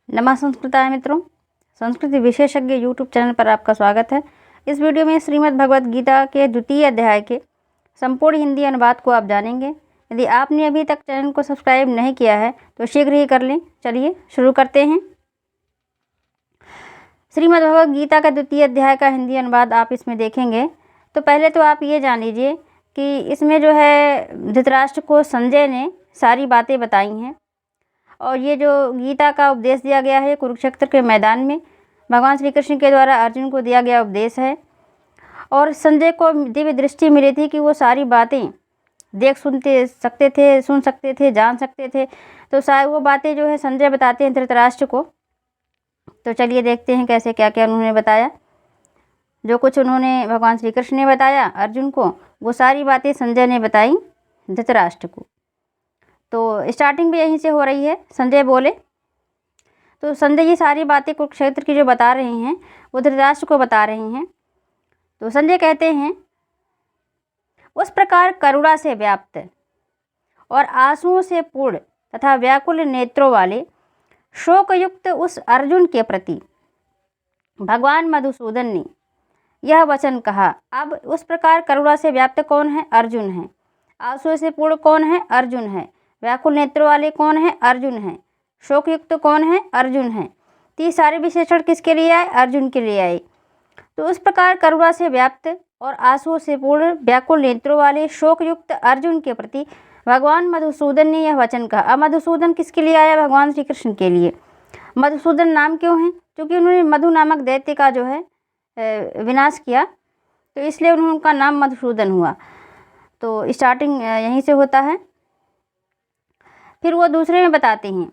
नमः संस्कृताय मित्रों, संस्कृति विशेषज्ञ यूट्यूब चैनल पर आपका स्वागत है। इस वीडियो में श्रीमद् भगवद गीता के द्वितीय अध्याय के संपूर्ण हिंदी अनुवाद को आप जानेंगे। यदि आपने अभी तक चैनल को सब्सक्राइब नहीं किया है तो शीघ्र ही कर लें। चलिए शुरू करते हैं। श्रीमद् भगवद गीता का द्वितीय अध्याय का हिंदी अनुवाद आप इसमें देखेंगे तो पहले तो आप ये जान लीजिए कि इसमें जो है धृतराष्ट्र को संजय ने सारी बातें बताई हैं और ये जो गीता का उपदेश दिया गया है कुरुक्षेत्र के मैदान में भगवान श्री कृष्ण के द्वारा अर्जुन को दिया गया उपदेश है। और संजय को दिव्य दृष्टि मिली थी कि वो सारी बातें सुन सकते थे, जान सकते थे। तो सारी वो बातें जो है संजय बताते हैं धृतराष्ट्र को। तो चलिए देखते हैं कैसे क्या क्या उन्होंने बताया। जो कुछ उन्होंने भगवान श्री कृष्ण ने बताया अर्जुन को, वो सारी बातें संजय ने बताई धृतराष्ट्र को। तो स्टार्टिंग भी यहीं से हो रही है। संजय बोले, तो संजय ये सारी बातें कुरुक्षेत्र की जो बता रहे हैं वो धृतराष्ट्र को बता रहे हैं। तो संजय कहते हैं, उस प्रकार करुणा से व्याप्त और आंसुओं से पूर्ण तथा व्याकुल नेत्रों वाले शोकयुक्त उस अर्जुन के प्रति भगवान मधुसूदन ने यह वचन कहा। अब उस प्रकार करुणा से व्याप्त कौन है? अर्जुन है। आंसुओं से पूर्ण कौन है? अर्जुन है। व्याकुल नेत्र वाले कौन है? अर्जुन है। शोकयुक्त कौन है? अर्जुन है। तो ये सारे विशेषण किसके लिए आए? अर्जुन के लिए आए। तो उस प्रकार करुणा से व्याप्त और आंसुओं से पूर्ण व्याकुल नेत्रों वाले शोकयुक्त अर्जुन के प्रति भगवान मधुसूदन ने यह वचन कहा। अब मधुसूदन किसके लिए आया? भगवान श्री कृष्ण के लिए। मधुसूदन नाम क्यों है? क्योंकि उन्होंने मधु नामक दैत्य का जो है विनाश किया, तो इसलिए उनका नाम मधुसूदन हुआ। तो स्टार्टिंग यहीं से होता है। फिर वो दूसरे में बताते हैं।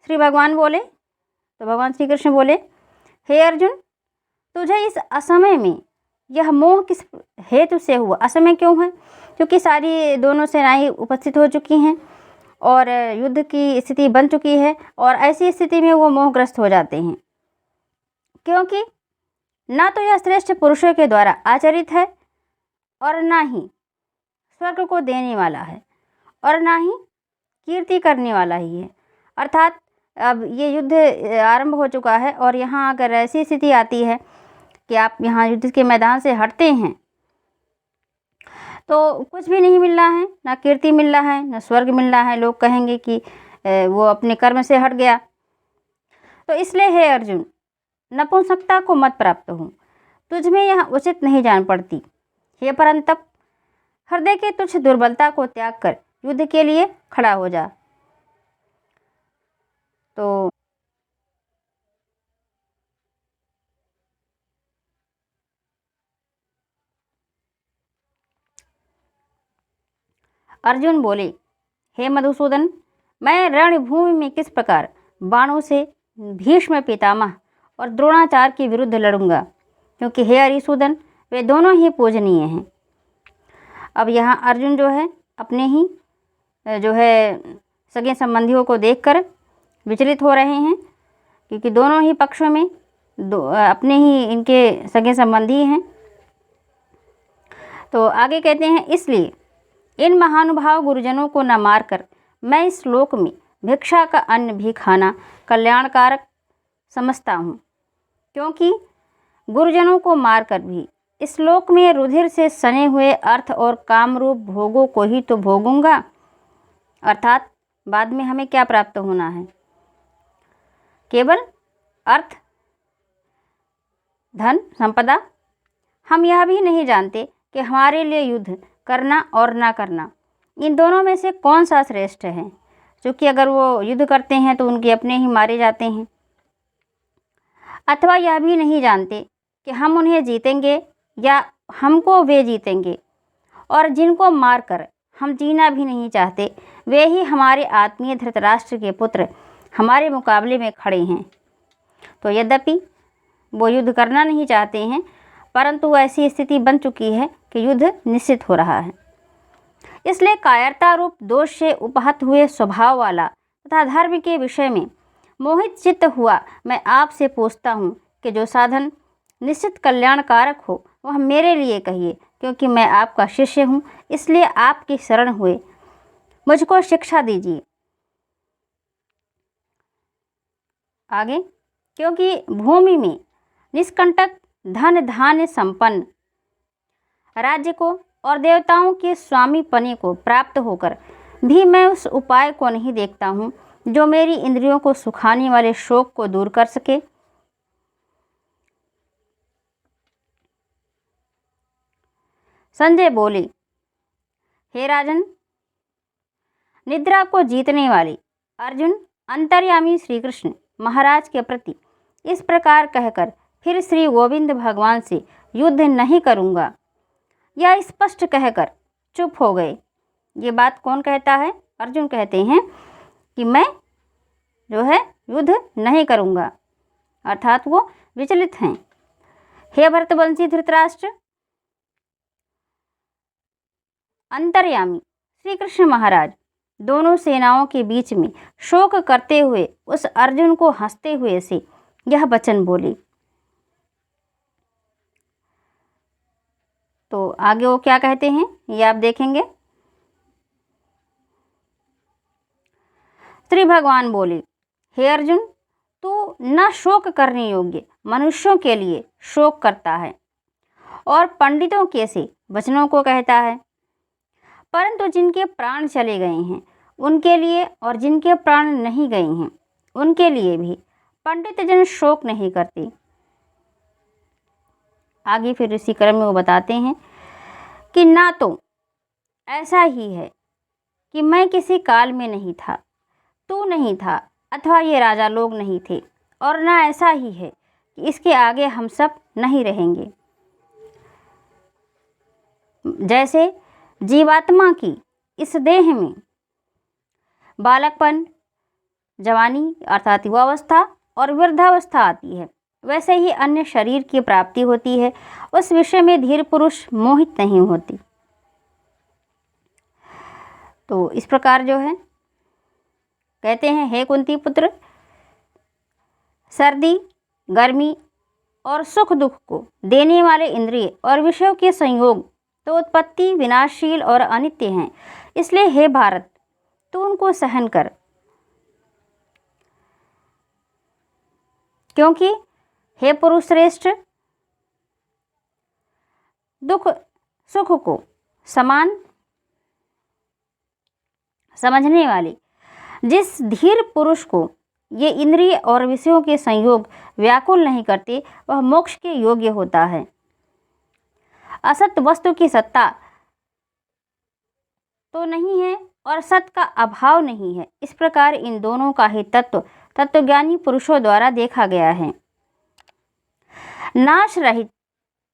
श्री भगवान बोले, तो भगवान श्री कृष्ण बोले, हे अर्जुन, तुझे इस असमय में यह मोह किस हेतु से हुआ? असमय क्यों है? क्योंकि सारी दोनों सेनाएं उपस्थित हो चुकी हैं और युद्ध की स्थिति बन चुकी है और ऐसी स्थिति में वो मोहग्रस्त हो जाते हैं। क्योंकि ना तो यह श्रेष्ठ पुरुषों के द्वारा आचरित है और ना ही स्वर्ग को देने वाला है और ना ही कीर्ति करने वाला ही है। अर्थात अब ये युद्ध आरंभ हो चुका है और यहाँ अगर ऐसी स्थिति आती है कि आप यहाँ युद्ध के मैदान से हटते हैं तो कुछ भी नहीं मिल रहा है, ना कीर्ति मिल रहा है, ना स्वर्ग मिल रहा है। लोग कहेंगे कि वो अपने कर्म से हट गया। तो इसलिए हे अर्जुन, नपुंसकता को मत प्राप्त हो, तुझ में यह उचित नहीं जान पड़ती। हे परंतप, हृदय के तुच्छ दुर्बलता को त्याग कर युद्ध के लिए खड़ा हो जा। तो अर्जुन बोले, हे मधुसूदन, मैं रणभूमि में किस प्रकार बाणों से भीष्म पितामह और द्रोणाचार्य के विरुद्ध लड़ूंगा, क्योंकि हे हरिसूदन, वे दोनों ही पूजनीय हैं। अब यहाँ अर्जुन जो है अपने ही जो है सगे संबंधियों को देखकर विचलित हो रहे हैं, क्योंकि दोनों ही पक्षों में अपने ही इनके सगे संबंधी हैं। तो आगे कहते हैं, इसलिए इन महानुभाव गुरुजनों को न मारकर मैं इस श्लोक में भिक्षा का अन्न भी खाना कल्याणकारक समझता हूँ, क्योंकि गुरुजनों को मारकर भी इस श्लोक में रुधिर से सने हुए अर्थ और कामरूप भोगों को ही तो भोगूंगा। अर्थात बाद में हमें क्या प्राप्त होना है? केवल अर्थ, धन, संपदा। हम यह भी नहीं जानते कि हमारे लिए युद्ध करना और ना करना, इन दोनों में से कौन सा श्रेष्ठ है। क्योंकि अगर वो युद्ध करते हैं तो उनके अपने ही मारे जाते हैं। अथवा यह भी नहीं जानते कि हम उन्हें जीतेंगे या हमको वे जीतेंगे। और जिनको मारकर हम जीना भी नहीं चाहते, वे ही हमारे आत्मीय धृतराष्ट्र के पुत्र हमारे मुकाबले में खड़े हैं। तो यद्यपि वो युद्ध करना नहीं चाहते हैं, परंतु ऐसी स्थिति बन चुकी है कि युद्ध निश्चित हो रहा है। इसलिए कायरता रूप दोष से उपहत हुए स्वभाव वाला तथा धर्म के विषय में मोहित चित्त हुआ मैं आपसे पूछता हूँ कि जो साधन निश्चित कल्याणकारक हो वह मेरे लिए कहिए, क्योंकि मैं आपका शिष्य हूँ, इसलिए आपकी शरण हुए मुझको शिक्षा दीजिए। आगे, क्योंकि भूमि में निष्कंटक धन धान्य संपन्न राज्य को और देवताओं के स्वामी पने को प्राप्त होकर भी मैं उस उपाय को नहीं देखता हूँ जो मेरी इंद्रियों को सुखाने वाले शोक को दूर कर सके। संजय बोले, हे राजन, निद्रा को जीतने वाले अर्जुन अंतर्यामी श्री कृष्ण महाराज के प्रति इस प्रकार कहकर फिर श्री गोविंद भगवान से युद्ध नहीं करूँगा, यह स्पष्ट कहकर चुप हो गए। ये बात कौन कहता है? अर्जुन कहते हैं कि मैं जो है युद्ध नहीं करूँगा, अर्थात वो विचलित हैं। हे भरतवंशी धृतराष्ट्र, अंतर्यामी श्री कृष्ण महाराज दोनों सेनाओं के बीच में शोक करते हुए उस अर्जुन को हंसते हुए से यह वचन बोले। तो आगे वो क्या कहते हैं ये आप देखेंगे। श्री भगवान बोले, हे अर्जुन, तू न शोक करने योग्य मनुष्यों के लिए शोक करता है और पंडितों के से वचनों को कहता है, परंतु जिनके प्राण चले गए हैं उनके लिए और जिनके प्राण नहीं गए हैं उनके लिए भी पंडित जन शोक नहीं करते। आगे फिर इसी क्रम में वो बताते हैं कि ना तो ऐसा ही है कि मैं किसी काल में नहीं था, तू नहीं था अथवा ये राजा लोग नहीं थे, और ना ऐसा ही है कि इसके आगे हम सब नहीं रहेंगे। जैसे जीवात्मा की इस देह में बालकपन, जवानी अर्थात युवावस्था और वृद्धावस्था आती है, वैसे ही अन्य शरीर की प्राप्ति होती है, उस विषय में धीर पुरुष मोहित नहीं होती। तो इस प्रकार जो है कहते हैं, हे कुंती पुत्र, सर्दी, गर्मी और सुख दुख को देने वाले इंद्रिय और विषयों के संयोग तो उत्पत्ति विनाशशील और अनित्य हैं, इसलिए हे भारत, तू उनको सहन कर, क्योंकि हे पुरुष श्रेष्ठ, दुख सुख को समान समझने वाले जिस धीर पुरुष को ये इंद्रिय और विषयों के संयोग व्याकुल नहीं करते, वह मोक्ष के योग्य होता है। असत वस्तु की सत्ता तो नहीं है और सत का अभाव नहीं है, इस प्रकार इन दोनों का ही तत्वज्ञानी पुरुषों द्वारा देखा गया है। नाश रहित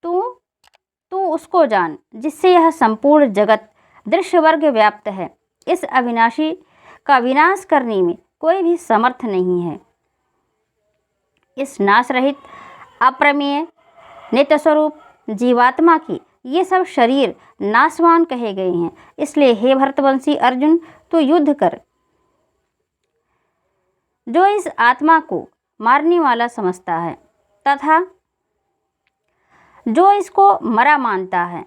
तू उसको जान जिससे यह संपूर्ण जगत दृश्य वर्ग व्याप्त है। इस अविनाशी का विनाश करने में कोई भी समर्थ नहीं है। इस नाश रहित अप्रमेय नित्य स्वरूप जीवात्मा की ये सब शरीर नाशवान कहे गए हैं, इसलिए हे भरतवंशी अर्जुन, तू युद्ध कर। जो इस आत्मा को मारने वाला समझता है तथा जो इसको मरा मानता है,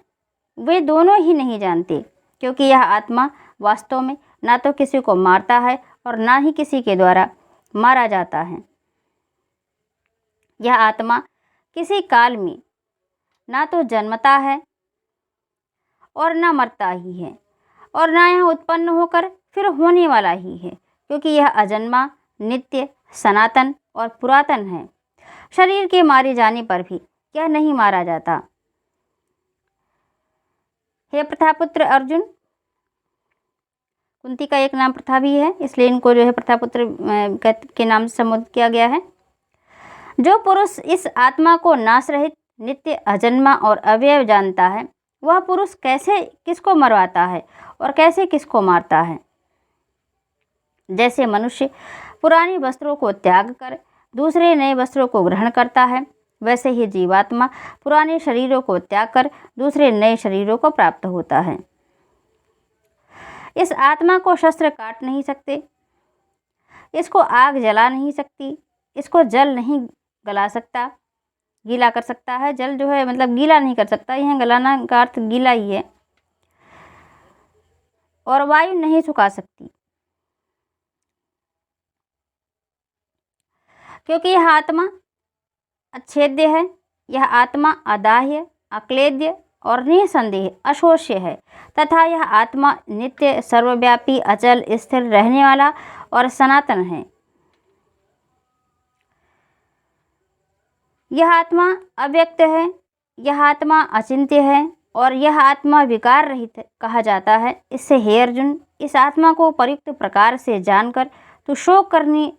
वे दोनों ही नहीं जानते, क्योंकि यह आत्मा वास्तव में ना तो किसी को मारता है और ना ही किसी के द्वारा मारा जाता है। यह आत्मा किसी काल में ना तो जन्मता है और ना मरता ही है, और ना यह उत्पन्न होकर फिर होने वाला ही है, क्योंकि यह अजन्मा, नित्य, सनातन और पुरातन है। शरीर के मारे जाने पर भी यह नहीं मारा जाता। हे प्रथापुत्र अर्जुन, कुंती का एक नाम प्रथा भी है, इसलिए इनको जो है प्रथापुत्र के नाम से संबोधित किया गया है। जो पुरुष इस आत्मा को नाश रहित, नित्य, अजन्मा और अवयव जानता है, वह पुरुष कैसे किसको मरवाता है और कैसे किसको मारता है। जैसे मनुष्य पुराने वस्त्रों को त्याग कर दूसरे नए वस्त्रों को ग्रहण करता है, वैसे ही जीवात्मा पुराने शरीरों को त्याग कर दूसरे नए शरीरों को प्राप्त होता है। इस आत्मा को शस्त्र काट नहीं सकते, इसको आग जला नहीं सकती, इसको जल नहीं गला सकता, गीला कर सकता है। जल जो है मतलब गीला नहीं कर सकता, यह गलाना का अर्थ गीला ही है। और वायु नहीं सुखा सकती। क्योंकि यह आत्मा अच्छेद्य है, यह आत्मा अदाह्य, अक्लेद्य और निसंदेह अशोष्य है तथा यह आत्मा नित्य, सर्वव्यापी, अचल, स्थिर, रहने वाला और सनातन है। यह आत्मा अव्यक्त है, यह आत्मा अचिंत्य है और यह आत्मा विकार रहित कहा जाता है। इससे हे अर्जुन, इस आत्मा को उपयुक्त प्रकार से जानकर तू शोक करने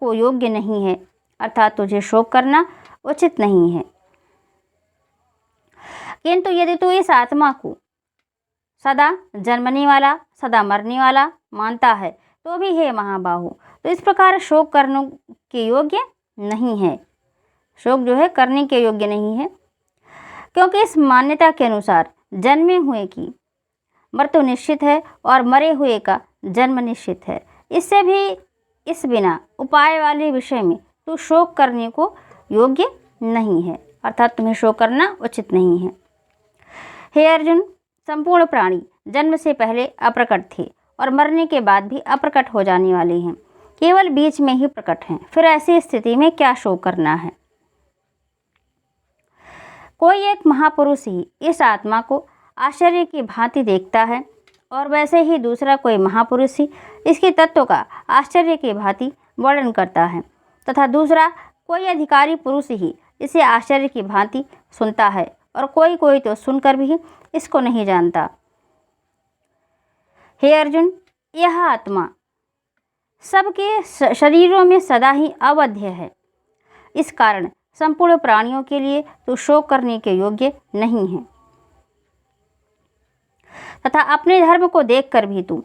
को योग्य नहीं है, अर्थात तुझे शोक करना उचित नहीं है। किंतु यदि तू इस आत्मा को सदा जन्मने वाला, सदा मरने वाला मानता है तो भी हे महाबाहु, तो इस प्रकार शोक करने के योग्य नहीं है। शोक जो है करने के योग्य नहीं है, क्योंकि इस मान्यता के अनुसार जन्मे हुए की मृत्यु निश्चित है और मरे हुए का जन्म निश्चित है। इससे भी इस बिना उपाय वाले विषय में तू शोक करने को योग्य नहीं है, अर्थात तुम्हें शोक करना उचित नहीं है। हे अर्जुन, संपूर्ण प्राणी जन्म से पहले अप्रकट थे और मरने के बाद भी अप्रकट हो जाने वाले हैं, केवल बीच में ही प्रकट हैं। फिर ऐसी स्थिति में क्या शोक करना है? कोई एक महापुरुष ही इस आत्मा को आश्चर्य की भांति देखता है और वैसे ही दूसरा कोई महापुरुष ही इसके तत्व का आश्चर्य की भांति वर्णन करता है तथा दूसरा कोई अधिकारी पुरुष ही इसे आश्चर्य की भांति सुनता है और कोई कोई तो सुनकर भी इसको नहीं जानता। हे अर्जुन, यह आत्मा सबके शरीरों में सदा ही अवध्य है। इस कारण संपूर्ण प्राणियों के लिए तू शोक करने के योग्य नहीं है तथा अपने धर्म को देखकर भी तू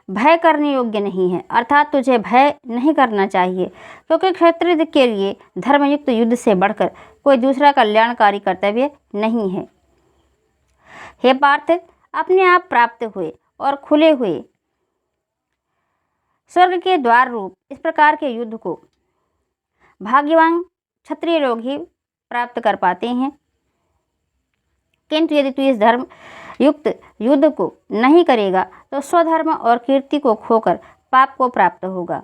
भय करने योग्य नहीं है, अर्थात तुझे भय नहीं करना चाहिए, क्योंकि क्षत्रिय के लिए धर्मयुक्त युद्ध से बढ़कर कोई दूसरा कल्याणकारी कर्तव्य नहीं है। हे पार्थ, अपने आप प्राप्त हुए और खुले हुए स्वर्ग के द्वार रूप इस प्रकार के युद्ध को भाग्यवान क्षत्रिय लोग ही प्राप्त कर पाते हैं। किंतु यदि तू इस धर्म युक्त युद्ध को नहीं करेगा तो स्वधर्म और कीर्ति को खोकर पाप को प्राप्त होगा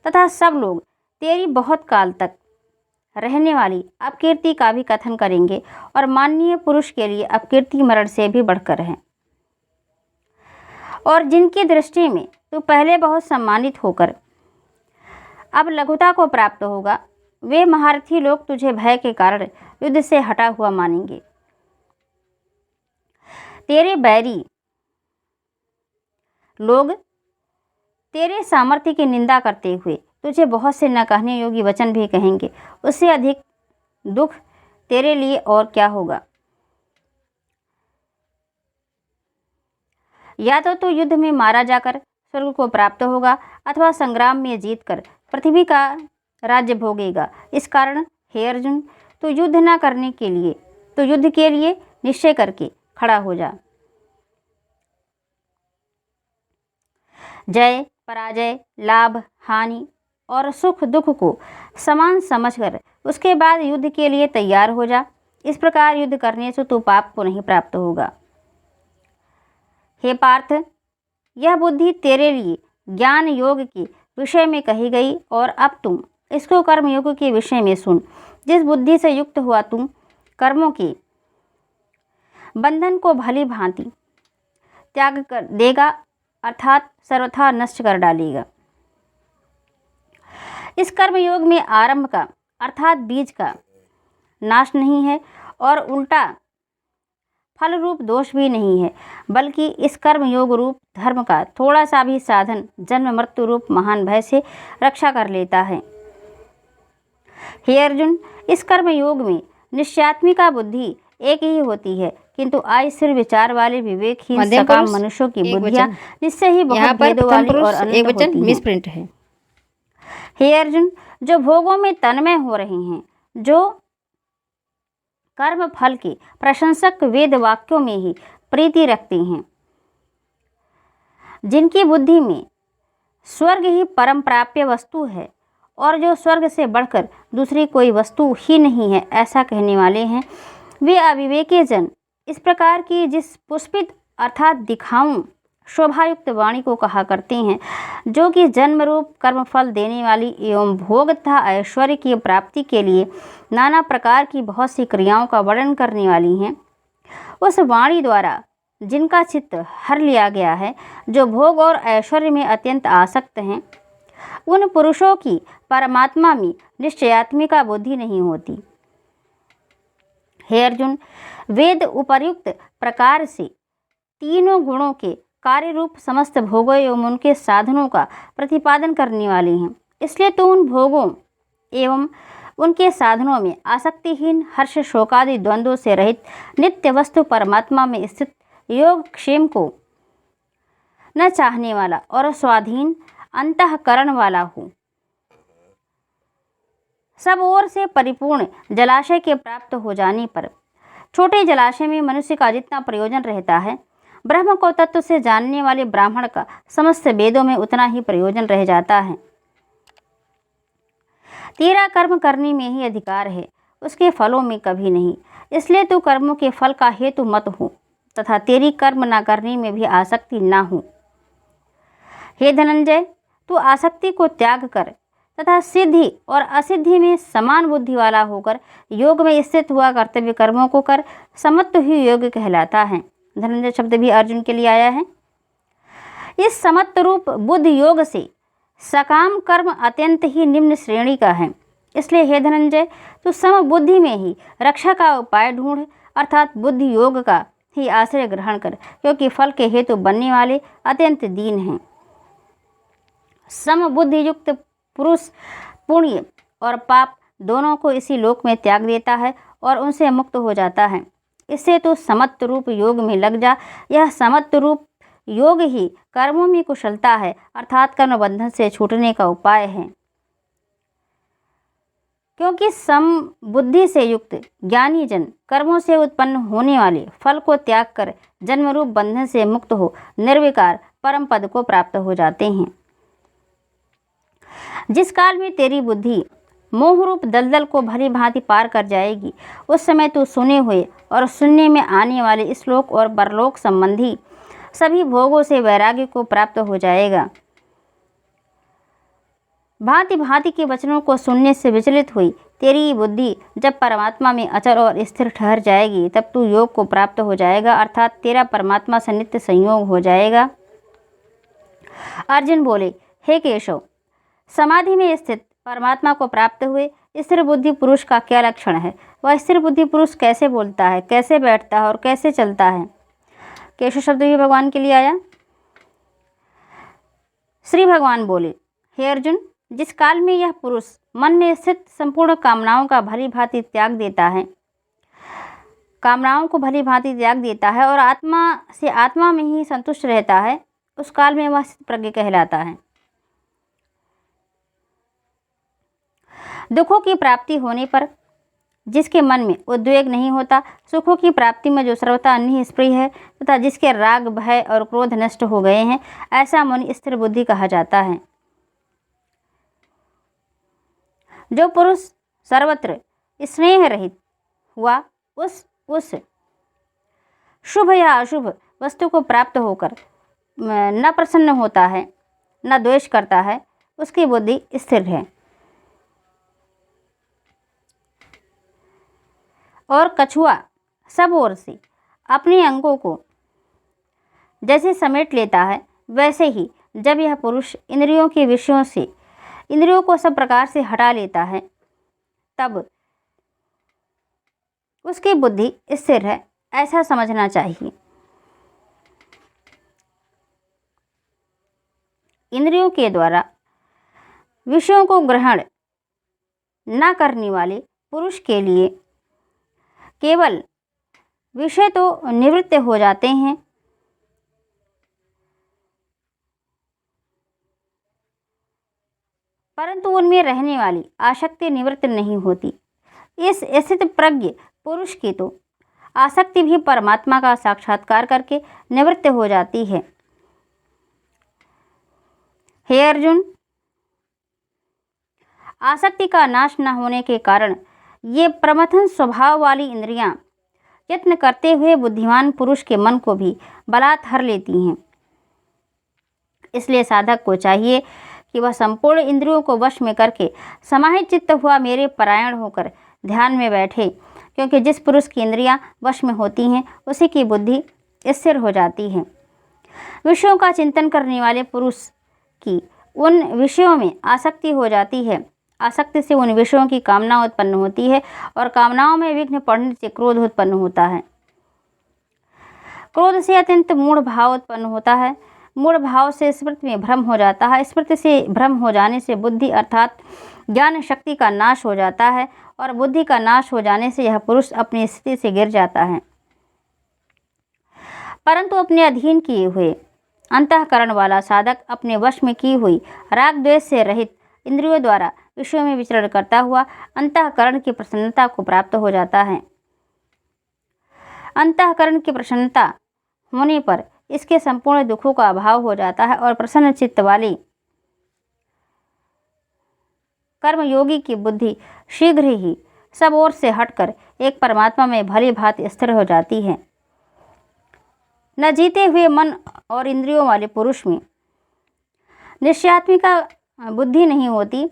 तथा सब लोग तेरी बहुत काल तक रहने वाली अपकीर्ति का भी कथन करेंगे और माननीय पुरुष के लिए अपकीर्ति मरण से भी बढ़कर है। और जिनकी दृष्टि में तू पहले बहुत सम्मानित होकर अब लघुता को प्राप्त होगा, वे महारथी लोग तुझे भय के कारण युद्ध से हटा हुआ मानेंगे। तेरे बैरी लोग तेरे सामर्थ्य की निंदा करते हुए तुझे बहुत से न कहने योग्य वचन भी कहेंगे। उससे अधिक दुख तेरे लिए और क्या होगा। या तो तू युद्ध में मारा जाकर स्वर्ग को प्राप्त होगा अथवा संग्राम में जीतकर पृथ्वी का राज्य भोगेगा। इस कारण हे अर्जुन, तू युद्ध न करने के लिए तो युद्ध के लिए निश्चय करके खड़ा हो जा। जय पराजय, लाभ हानि और सुख दुख को समान समझकर उसके बाद युद्ध के लिए तैयार हो जा। इस प्रकार युद्ध करने से तू पाप को नहीं प्राप्त होगा। हे पार्थ, यह बुद्धि तेरे लिए ज्ञान योग के विषय में कही गई और अब तुम इसको कर्म योग के विषय में सुन। जिस बुद्धि से युक्त हुआ तुम कर्मों के बंधन को भली भांति त्याग कर देगा, अर्थात सर्वथा नष्ट कर डालेगा। इस कर्म योग में आरंभ का अर्थात बीज का नाश नहीं है और उल्टा फल रूप दोष भी नहीं है, बल्कि इस कर्म योग रूप धर्म का थोड़ा सा भी साधन जन्म मृत्यु रूप महान भय से रक्षा कर लेता है। हे अर्जुन, इस कर्म योग में निश्चयात्मिका बुद्धि एक ही होती है, किंतु आयस्थिर विचार वाले विवेकहीन सकाम मनुष्यों की बुद्धियां जिससे ही बहुत भेद वाली और अनंत होती हैं। मिसप्रिंट है। हे अर्जुन, जो भोगों में तन्मय हो रहे हैं, जो कर्म फल के प्रशंसक वेद वाक्यों में ही प्रीति रखते हैं, जिनकी बुद्धि में स्वर्ग ही परम प्राप्य वस्तु है और जो स्वर्ग से बढ़कर दूसरी कोई वस्तु ही नहीं है, ऐसा कहने वाले हैं, वे अविवेकी जन इस प्रकार की जिस पुष्पित अर्थात दिखाऊं शोभायुक्त वाणी को कहा करते हैं, जो कि जन्म रूप कर्मफल देने वाली एवं भोग तथा ऐश्वर्य की प्राप्ति के लिए नाना प्रकार की बहुत सी क्रियाओं का वर्णन करने वाली हैं। उस वाणी द्वारा जिनका चित्त हर लिया गया है, जो भोग और ऐश्वर्य में अत्यंत आसक्त हैं, उन पुरुषों की परमात्मा में निश्चयात्मिका बुद्धि नहीं होती। हे अर्जुन, वेद उपर्युक्त प्रकार से तीनों गुणों के कार्य रूप समस्त भोगों एवं उनके साधनों का प्रतिपादन करने वाले हैं। इसलिए तो उन भोगों एवं उनके साधनों में आसक्तिहीन, हर्ष शोकादि द्वंद्वों से रहित नित्य वस्तु परमात्मा में स्थित योग क्षेम को न चाहने वाला और स्वाधीन अंतःकरण वाला हो। सब ओर से परिपूर्ण जलाशय के प्राप्त हो जाने पर छोटे जलाशय में मनुष्य का जितना प्रयोजन रहता है, ब्रह्म को तत्व से जानने वाले ब्राह्मण का समस्त वेदों में उतना ही प्रयोजन रह जाता है। तेरा कर्म करने में ही अधिकार है, उसके फलों में कभी नहीं। इसलिए तू कर्मों के फल का हेतु मत हो तथा तेरी कर्म न करने में भी आसक्ति न हो। हे धनंजय, तू आसक्ति को त्याग कर तथा सिद्धि और असिद्धि में समान बुद्धि वाला होकर योग में स्थित हुआ कर्तव्य कर्मों को कर। समत्व ही योग कहलाता है। धनंजय शब्द भी अर्जुन के लिए आया है। इस समत्व रूप बुद्ध योग से सकाम कर्म अत्यंत ही निम्न श्रेणी का है। इसलिए हे धनंजय, तू सम बुद्धि में ही रक्षा का उपाय ढूंढ, अर्थात बुद्धि योग का ही आश्रय ग्रहण कर, क्योंकि फल के हेतु बनने वाले अत्यंत दीन हैं। सम बुद्धि युक्त पुरुष पुण्य और पाप दोनों को इसी लोक में त्याग देता है और उनसे मुक्त हो जाता है। इससे तो समत्व रूप योग में लग जा। यह समत्व रूप योग ही कर्मों में कुशलता है, अर्थात कर्म बंधन से छूटने का उपाय है। क्योंकि सम बुद्धि से युक्त ज्ञानी जन कर्मों से उत्पन्न होने वाले फल को त्याग कर जन्म रूप बंधन से मुक्त हो निर्विकार परम पद को प्राप्त हो जाते हैं। जिस काल में तेरी बुद्धि मोह रूप दलदल को भली भांति पार कर जाएगी, उस समय तू सुने हुए और सुनने में आने वाले इस लोक और परलोक संबंधी सभी भोगों से वैराग्य को प्राप्त हो जाएगा। भांति भांति के वचनों को सुनने से विचलित हुई तेरी बुद्धि जब परमात्मा में अचल और स्थिर ठहर जाएगी, तब तू योग को प्राप्त हो जाएगा, अर्थात तेरा परमात्मा से नित्य संयोग हो जाएगा। अर्जुन बोले, हे केशव, समाधि में स्थित परमात्मा को प्राप्त हुए स्थिर बुद्धि पुरुष का क्या लक्षण है? वह स्थिर बुद्धि पुरुष कैसे बोलता है, कैसे बैठता है और कैसे चलता है? केशव शब्द भी भगवान के लिए आया। श्री भगवान बोले, हे अर्जुन, जिस काल में यह पुरुष मन में स्थित संपूर्ण कामनाओं का भली भांति त्याग देता है, कामनाओं को भली भांति त्याग देता है और आत्मा से आत्मा में ही संतुष्ट रहता है, उस काल में वह स्थित प्रज्ञ कहलाता है। दुखों की प्राप्ति होने पर जिसके मन में उद्वेग नहीं होता, सुखों की प्राप्ति में जो सर्वथा निष्प्रिय है तथा जिसके राग भय और क्रोध नष्ट हो गए हैं, ऐसा मन स्थिर बुद्धि कहा जाता है। जो पुरुष सर्वत्र स्नेह रहित हुआ उस शुभ या अशुभ वस्तु को प्राप्त होकर न प्रसन्न होता है, न द्वेष करता है, उसकी बुद्धि स्थिर है। और कछुआ सब ओर से अपने अंगों को जैसे समेट लेता है, वैसे ही जब यह पुरुष इंद्रियों के विषयों से इंद्रियों को सब प्रकार से हटा लेता है, तब उसकी बुद्धि स्थिर है, ऐसा समझना चाहिए। इंद्रियों के द्वारा विषयों को ग्रहण न करने वाले पुरुष के लिए केवल विषय तो निवृत्त हो जाते हैं, परंतु उनमें रहने वाली आसक्ति निवृत्त नहीं होती। इस स्थित प्रज्ञ पुरुष की तो आसक्ति भी परमात्मा का साक्षात्कार करके निवृत्त हो जाती है। हे अर्जुन, आसक्ति का नाश न होने के कारण ये प्रमथन स्वभाव वाली इंद्रियां यत्न करते हुए बुद्धिमान पुरुष के मन को भी बलात् हर लेती हैं। इसलिए साधक को चाहिए कि वह संपूर्ण इंद्रियों को वश में करके समाहित चित्त हुआ मेरे परायण होकर ध्यान में बैठे, क्योंकि जिस पुरुष की इंद्रियां वश में होती हैं उसी की बुद्धि स्थिर हो जाती है। विषयों का चिंतन करने वाले पुरुष की उन विषयों में आसक्ति हो जाती है। आसक्ति से उन विषयों की कामना उत्पन्न होती है और कामनाओं में विघ्न पड़ने से क्रोध उत्पन्न होता है। क्रोध से अत्यंत मूढ़ भाव उत्पन्न होता है। मूढ़ भाव से स्मृति में भ्रम हो जाता है। स्मृति से भ्रम हो जाने से बुद्धि अर्थात ज्ञान शक्ति का नाश हो जाता है और बुद्धि का नाश हो जाने से यह पुरुष अपनी स्थिति से गिर जाता है। परंतु अपने अधीन किए हुए अंतःकरण वाला साधक अपने वश में की हुई राग द्वेष से रहित इंद्रियों द्वारा विषयों में विचरण करता हुआ अंतःकरण की प्रसन्नता को प्राप्त हो जाता है। अंतःकरण की प्रसन्नता होने पर इसके संपूर्ण दुखों का अभाव हो जाता है और प्रसन्न चित्त वाली कर्मयोगी की बुद्धि शीघ्र ही सब ओर से हटकर एक परमात्मा में भली भांति स्थिर हो जाती है। न जीते हुए मन और इंद्रियों वाले पुरुष में निश्चयात्मिका बुद्धि नहीं होती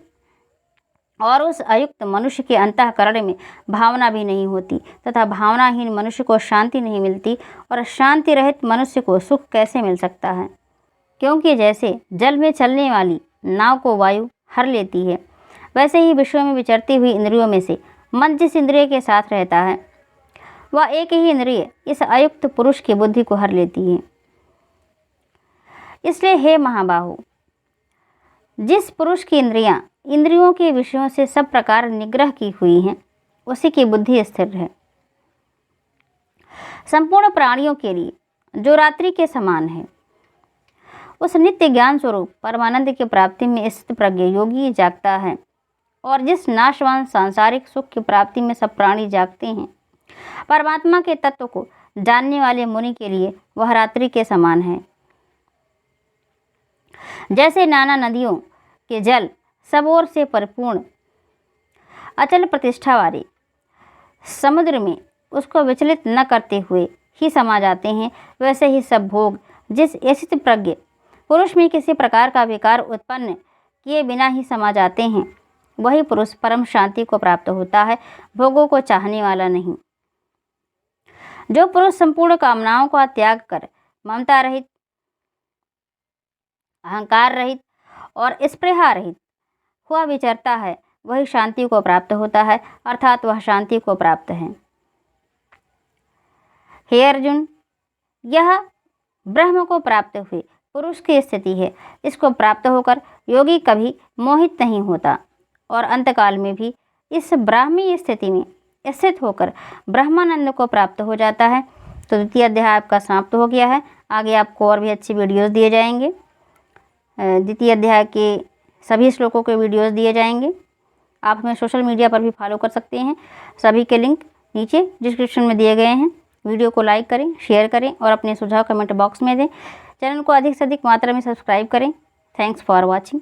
और उस अयुक्त मनुष्य के अंतःकरण में भावना भी नहीं होती तथा भावनाहीन मनुष्य को शांति नहीं मिलती। और शांति रहित मनुष्य को सुख कैसे मिल सकता है? क्योंकि जैसे जल में चलने वाली नाव को वायु हर लेती है, वैसे ही विश्व में विचरती हुई इंद्रियों में से मन जिस इंद्रिय के साथ रहता है वह एक ही इंद्रिय इस अयुक्त पुरुष की बुद्धि को हर लेती है। इसलिए हे महाबाहु, जिस पुरुष की इंद्रियां इंद्रियों के विषयों से सब प्रकार निग्रह की हुई हैं, उसी की बुद्धि स्थिर है। संपूर्ण प्राणियों के लिए जो रात्रि के समान है, उस नित्य ज्ञान स्वरूप परमानंद की प्राप्ति में स्थित प्रज्ञ योगी जागता है। और जिस नाशवान सांसारिक सुख की प्राप्ति में सब प्राणी जागते हैं, परमात्मा के तत्व को जानने वाले मुनि के लिए वह रात्रि के समान है। जैसे नाना नदियों के जल सब ओर से परिपूर्ण अचल प्रतिष्ठा वाले समुद्र में उसको विचलित न करते हुए ही समा जाते हैं, वैसे ही सब भोग जिस स्थित प्रज्ञ पुरुष में किसी प्रकार का विकार उत्पन्न किए बिना ही समा जाते हैं, वही पुरुष परम शांति को प्राप्त होता है, भोगों को चाहने वाला नहीं। जो पुरुष संपूर्ण कामनाओं का त्याग कर ममता रहित, अहंकार रहित और स्पृहा रहित हुआ विचरता है, वही शांति को प्राप्त होता है, अर्थात वह शांति को प्राप्त है। हे अर्जुन, यह ब्रह्म को प्राप्त हुए पुरुष की स्थिति है। इसको प्राप्त होकर योगी कभी मोहित नहीं होता और अंतकाल में भी इस ब्राह्मी स्थिति में स्थित होकर ब्रह्मानंद को प्राप्त हो जाता है। तो द्वितीय अध्याय आपका समाप्त हो गया है। आगे आपको और भी अच्छी वीडियोस दिए जाएंगे। द्वितीय अध्याय के सभी श्लोकों के वीडियोस दिए जाएंगे। आप हमें सोशल मीडिया पर भी फॉलो कर सकते हैं। सभी के लिंक नीचे डिस्क्रिप्शन में दिए गए हैं। वीडियो को लाइक करें, शेयर करें और अपने सुझाव कमेंट बॉक्स में दें। चैनल को अधिक से अधिक मात्रा में सब्सक्राइब करें। Thanks for watching.